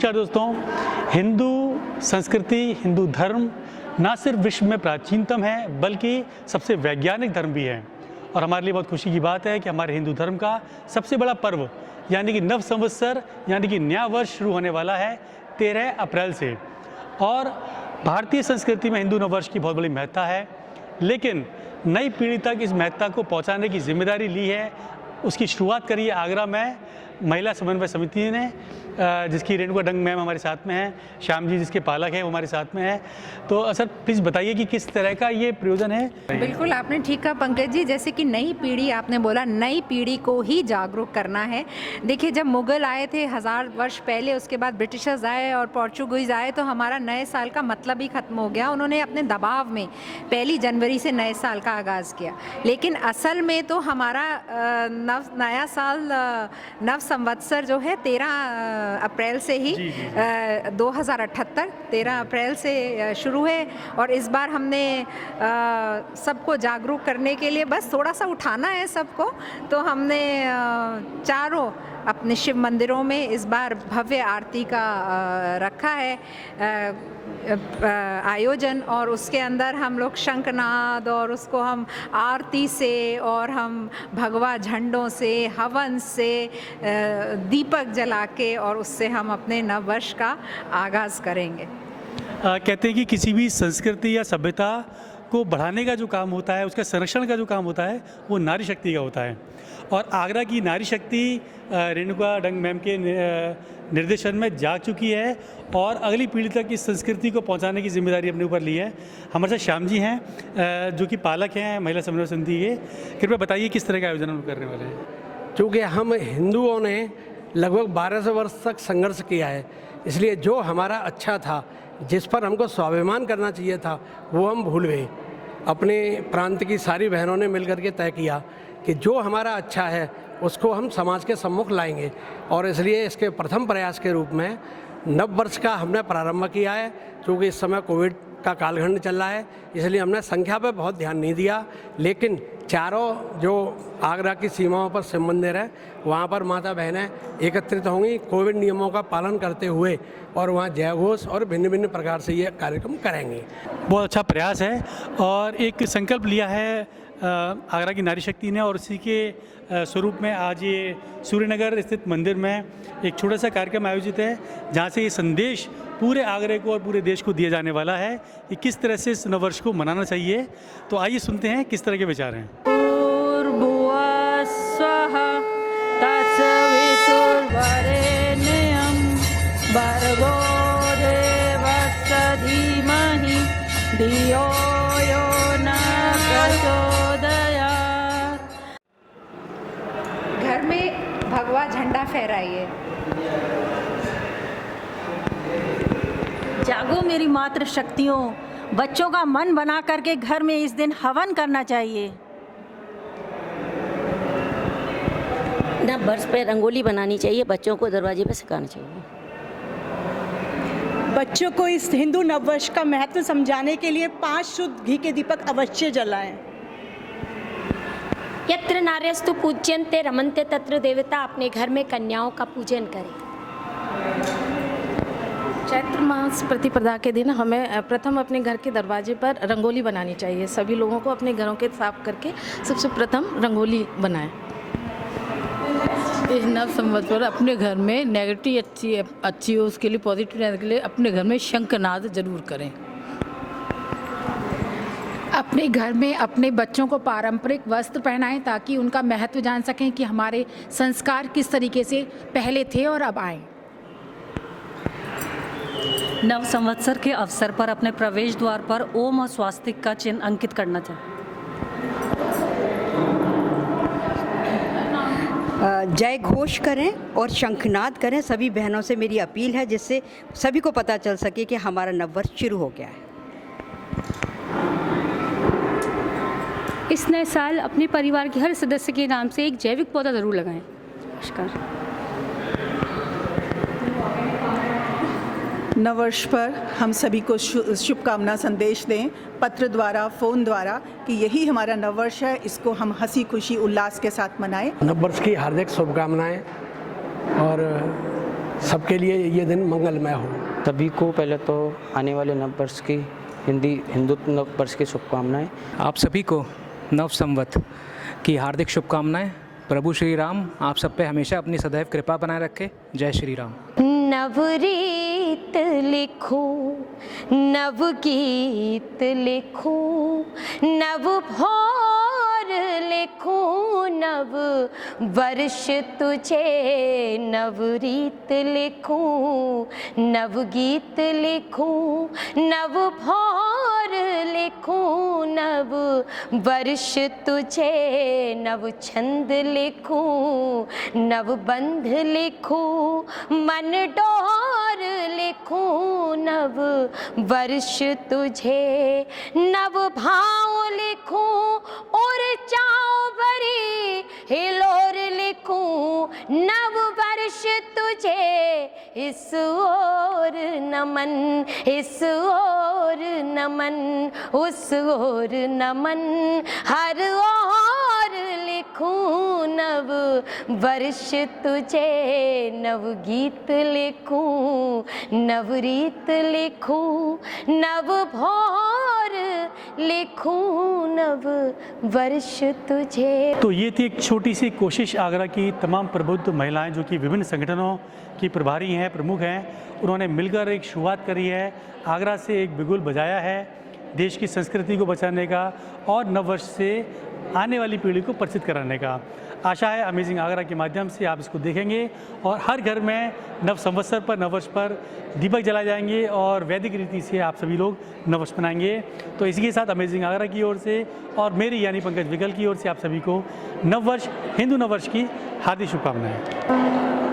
नमस्कार दोस्तों, हिंदू संस्कृति, हिंदू धर्म ना सिर्फ विश्व में प्राचीनतम है बल्कि सबसे वैज्ञानिक धर्म भी है। और हमारे लिए बहुत खुशी की बात है कि हमारे हिंदू धर्म का सबसे बड़ा पर्व यानी कि नव संवत्सर यानी कि नया वर्ष शुरू होने वाला है 13 अप्रैल से। और भारतीय संस्कृति में हिंदू नववर्ष की बहुत बड़ी महत्ता है, लेकिन नई पीढ़ी तक इस महत्ता को पहुंचाने की जिम्मेदारी ली है। उसकी शुरुआत करी है आगरा में महिला समन्वय समिति ने, जिसकी रेणुका डंग मैम हमारे साथ में हैं, श्याम जी जिसके पालक हैं वो हमारे साथ में हैं। तो सर प्लीज़ बताइए कि किस तरह का ये प्रयोजन है। बिल्कुल आपने ठीक कहा पंकज जी, जैसे कि नई पीढ़ी, आपने बोला नई पीढ़ी को ही जागरूक करना है। देखिए, जब मुग़ल आए थे 1000 वर्ष पहले, उसके बाद ब्रिटिशर्स आए और पोर्चुगीज़ आए, तो हमारा नए साल का मतलब ही ख़त्म हो गया। उन्होंने अपने दबाव में 1 जनवरी से नए साल का आगाज़ किया, लेकिन असल में तो हमारा नया साल नव संवत्सर जो है 13 अप्रैल से ही 2078 13 अप्रैल से शुरू है। और इस बार हमने सबको जागरूक करने के लिए बस थोड़ा सा उठाना है सबको, तो हमने चारों अपने शिव मंदिरों में इस बार भव्य आरती का रखा है आयोजन। और उसके अंदर हम लोग शंखनाद और उसको हम आरती से और हम भगवा झंडों से, हवन से, दीपक जला के और उससे हम अपने नव वर्ष का आगाज़ करेंगे। कहते हैं कि किसी भी संस्कृति या सभ्यता को बढ़ाने का जो काम होता है, उसका संरक्षण का जो काम होता है, वो नारी शक्ति का होता है। और आगरा की नारी शक्ति रेणुका डंग मैम के निर्देशन में जाग चुकी है और अगली पीढ़ी तक इस संस्कृति को पहुंचाने की जिम्मेदारी अपने ऊपर ली है। हमारे साथ श्याम जी हैं जो कि पालक हैं महिला समन्वय समिति के। कृपया बताइए किस तरह का आयोजन हम करने वाले हैं। क्योंकि हम हिंदुओं ने लगभग 1200 वर्ष तक संघर्ष किया है, इसलिए जो हमारा अच्छा था, जिस पर हमको स्वाभिमान करना चाहिए था, वो हम भूल गए। अपने प्रांत की सारी बहनों ने मिलकर के तय किया कि जो हमारा अच्छा है उसको हम समाज के सम्मुख लाएंगे। और इसलिए इसके प्रथम प्रयास के रूप में नव वर्ष का हमने प्रारंभ किया है। क्योंकि इस समय कोविड का कालखंड चल रहा है, इसलिए हमने संख्या पर बहुत ध्यान नहीं दिया, लेकिन चारों जो आगरा की सीमाओं पर शिव मंदिर है वहाँ पर माता बहनें एकत्रित होंगी कोविड नियमों का पालन करते हुए, और वहाँ जय घोष और भिन्न भिन्न प्रकार से ये कार्यक्रम करेंगे। बहुत अच्छा प्रयास है और एक संकल्प लिया है आगरा की नारी शक्ति ने, और उसी के स्वरूप में आज ये सूर्यनगर स्थित मंदिर में एक छोटा सा कार्यक्रम आयोजित है, जहाँ से ये संदेश पूरे आगरे को और पूरे देश को दिया जाने वाला है कि किस तरह से इस नववर्ष को मनाना चाहिए। तो आइए सुनते हैं किस तरह के विचार हैं। घर में भगवा झंडा फहराइए। जागो मेरी मातृ शक्तियों, बच्चों का मन बना करके घर में इस दिन हवन करना चाहिए। नव वर्ष पे रंगोली बनानी चाहिए, बच्चों को दरवाजे पे सिखाना चाहिए। बच्चों को इस हिंदू नववर्ष का महत्व समझाने के लिए 5 शुद्ध घी के दीपक अवश्य जलाएं। यत्र नार्यस्तु पूज्यन्ते रमन्ते तत्र देवता, अपने घर में कन्याओं का पूजन करें। चैत्र मास प्रतिपदा के दिन हमें प्रथम अपने घर के दरवाजे पर रंगोली बनानी चाहिए। सभी लोगों को अपने घरों के साफ करके सबसे प्रथम रंगोली बनाएं। इस नव संवत्सर अपने घर में नेगेटिव अच्छी हो, उसके लिए पॉजिटिव रहने के लिए अपने घर में शंखनाद जरूर करें। अपने घर में अपने बच्चों को पारंपरिक वस्त्र पहनाएं ताकि उनका महत्व जान सकें कि हमारे संस्कार किस तरीके से पहले थे और अब आए। नव संवत्सर के अवसर पर अपने प्रवेश द्वार पर ओम और स्वास्तिक का चिन्ह अंकित करना चाहिए। जय घोष करें और शंखनाद करें। सभी बहनों से मेरी अपील है, जिससे सभी को पता चल सके कि हमारा नववर्ष शुरू हो गया है। इस नए साल अपने परिवार के हर सदस्य के नाम से एक जैविक पौधा ज़रूर लगाएं। नमस्कार। नववर्ष पर हम सभी को शुभकामना संदेश दें, पत्र द्वारा, फ़ोन द्वारा, कि यही हमारा नववर्ष है, इसको हम हंसी खुशी उल्लास के साथ मनाएं। नववर्ष की हार्दिक शुभकामनाएं और सबके लिए ये दिन मंगलमय हो। सभी को पहले तो आने वाले नव वर्ष की हिंदू नव वर्ष की शुभकामनाएं। आप सभी को नव संवत की हार्दिक शुभकामनाएं। प्रभु श्री राम आप सब पे हमेशा अपनी सदैव कृपा बनाए रखे। जय श्री राम। नवरीत लिखो, नव गीत लिखो, नव भोर लिखो, नव वर्ष तुझे नवरीत लिखो, नव गीत लिखो, नव भोर लिखो, नव वर्ष तुझे नव छंद लिखो, नव बंध लिखो, मन डोर लिखो, नव वर्ष तुझे नव भाव लिखो, और चाव भरी हिलोर लिखो, नव वर्ष तुझे इस ओर नमन, इस ओर नमन, उस ओर नमन, हर ओर लिखो, नव वर्ष तुझे नव गीत लिखो, नव रीत लिखो, नव भोर लिखो, नव वर्ष तुझे। तो ये थी एक छोटी सी कोशिश आगरा की तमाम प्रबुद्ध महिलाएं जो कि विभिन्न संगठनों की प्रभारी हैं, प्रमुख हैं, उन्होंने मिलकर एक शुरुआत करी है। आगरा से एक बिगुल बजाया है देश की संस्कृति को बचाने का और नववर्ष से आने वाली पीढ़ी को परिचित कराने का। आशा है अमेजिंग आगरा के माध्यम से आप इसको देखेंगे और हर घर में नव संवत्सर पर, नववर्ष पर दीपक जलाए जाएंगे और वैदिक रीति से आप सभी लोग नववर्ष मनाएंगे। तो इसी के साथ अमेजिंग आगरा की ओर से और मेरी यानी पंकज विकल की ओर से आप सभी को नववर्ष, हिंदू नववर्ष की हार्दिक शुभकामनाएं।